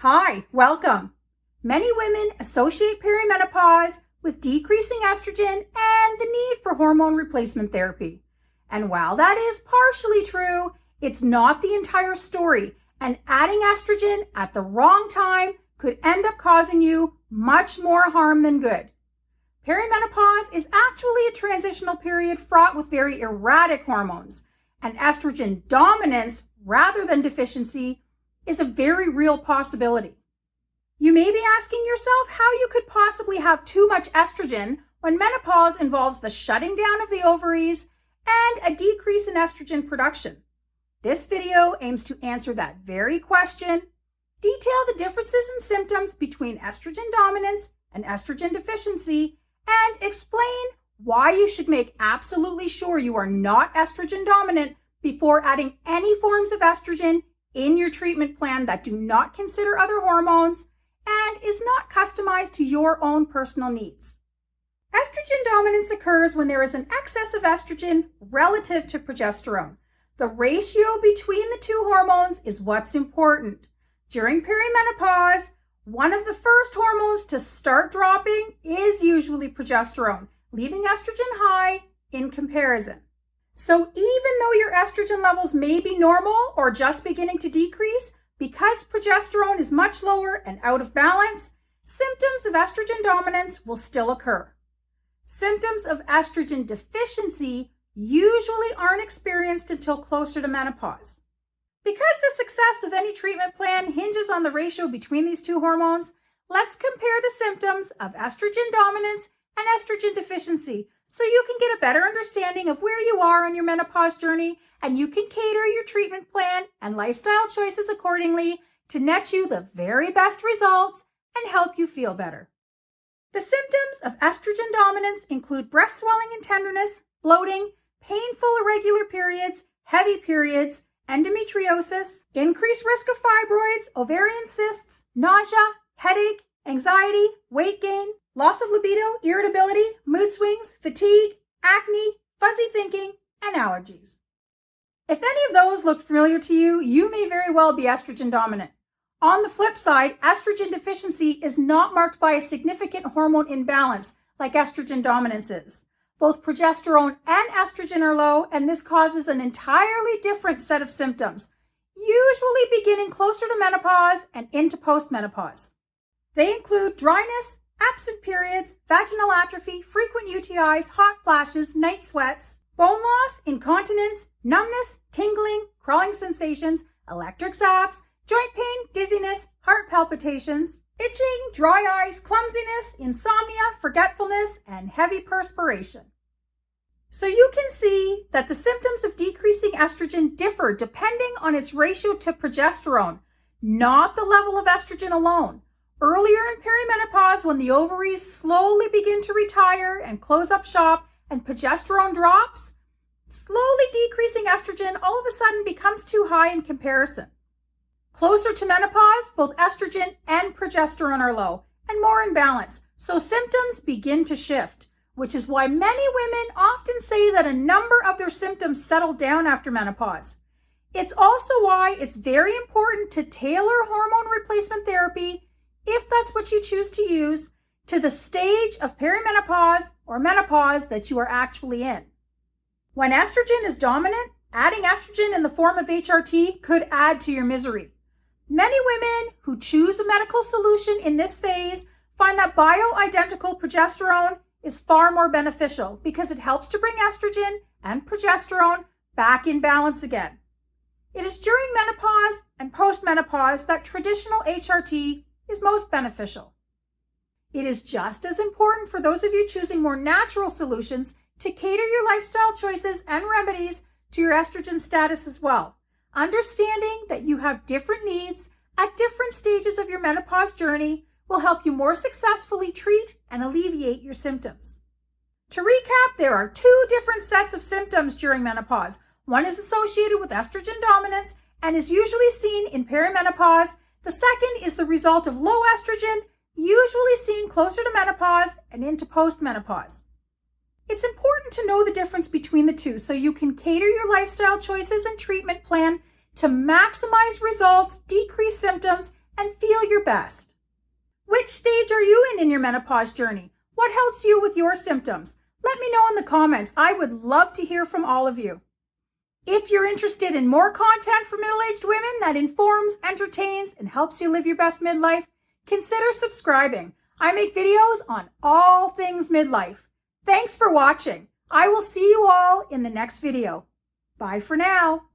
Hi, welcome. Many women associate perimenopause with decreasing estrogen and the need for hormone replacement therapy. And while that is partially true, it's not the entire story, and adding estrogen at the wrong time could end up causing you much more harm than good. Perimenopause is actually a transitional period fraught with very erratic hormones, and estrogen dominance rather than deficiency is a very real possibility. You may be asking yourself how you could possibly have too much estrogen when menopause involves the shutting down of the ovaries and a decrease in estrogen production. This video aims to answer that very question, detail the differences in symptoms between estrogen dominance and estrogen deficiency, and explain why you should make absolutely sure you are not estrogen dominant before adding any forms of estrogen in your treatment plan that do not consider other hormones and is not customized to your own personal needs. Estrogen dominance occurs when there is an excess of estrogen relative to progesterone. The ratio between the two hormones is what's important. During perimenopause, one of the first hormones to start dropping is usually progesterone, leaving estrogen high in comparison. So even though your estrogen levels may be normal or just beginning to decrease, because progesterone is much lower and out of balance, symptoms of estrogen dominance will still occur. Symptoms of estrogen deficiency usually aren't experienced until closer to menopause. Because the success of any treatment plan hinges on the ratio between these two hormones, let's compare the symptoms of estrogen dominance and estrogen deficiency so you can get a better understanding of where you are on your menopause journey, and you can cater your treatment plan and lifestyle choices accordingly to net you the very best results and help you feel better. The symptoms of estrogen dominance include breast swelling and tenderness, bloating, painful irregular periods, heavy periods, endometriosis, increased risk of fibroids, ovarian cysts, nausea, headache, anxiety, weight gain, loss of libido, irritability, mood swings, fatigue, acne, fuzzy thinking, and allergies. If any of those look familiar to you, you may very well be estrogen dominant. On the flip side, estrogen deficiency is not marked by a significant hormone imbalance like estrogen dominance is. Both progesterone and estrogen are low, and this causes an entirely different set of symptoms, usually beginning closer to menopause and into postmenopause. They include dryness, absent periods, vaginal atrophy, frequent UTIs, hot flashes, night sweats, bone loss, incontinence, numbness, tingling, crawling sensations, electric zaps, joint pain, dizziness, heart palpitations, itching, dry eyes, clumsiness, insomnia, forgetfulness, and heavy perspiration. So you can see that the symptoms of decreasing estrogen differ depending on its ratio to progesterone, not the level of estrogen alone. Earlier in perimenopause, when the ovaries slowly begin to retire and close up shop and progesterone drops, slowly decreasing estrogen all of a sudden becomes too high in comparison. Closer to menopause, both estrogen and progesterone are low and more in balance, so symptoms begin to shift, which is why many women often say that a number of their symptoms settle down after menopause. It's also why it's very important to tailor hormone replacement therapy, if that's what you choose to use, to the stage of perimenopause or menopause that you are actually in. When estrogen is dominant, adding estrogen in the form of HRT could add to your misery. Many women who choose a medical solution in this phase find that bioidentical progesterone is far more beneficial because it helps to bring estrogen and progesterone back in balance again. It is during menopause and postmenopause that traditional HRT is most beneficial. It is just as important for those of you choosing more natural solutions to cater your lifestyle choices and remedies to your estrogen status as well, understanding that you have different needs at different stages of your menopause journey will help you more successfully treat and alleviate your symptoms. To recap, there are two different sets of symptoms during menopause. One is associated with estrogen dominance and is usually seen in perimenopause. The second is the result of low estrogen, usually seen closer to menopause and into postmenopause. It's important to know the difference between the two so you can cater your lifestyle choices and treatment plan to maximize results, decrease symptoms, and feel your best. Which stage are you in your menopause journey? What helps you with your symptoms? Let me know in the comments. I would love to hear from all of you. If you're interested in more content for middle-aged women that informs, entertains, and helps you live your best midlife, consider subscribing. I make videos on all things midlife. Thanks for watching. I will see you all in the next video. Bye for now.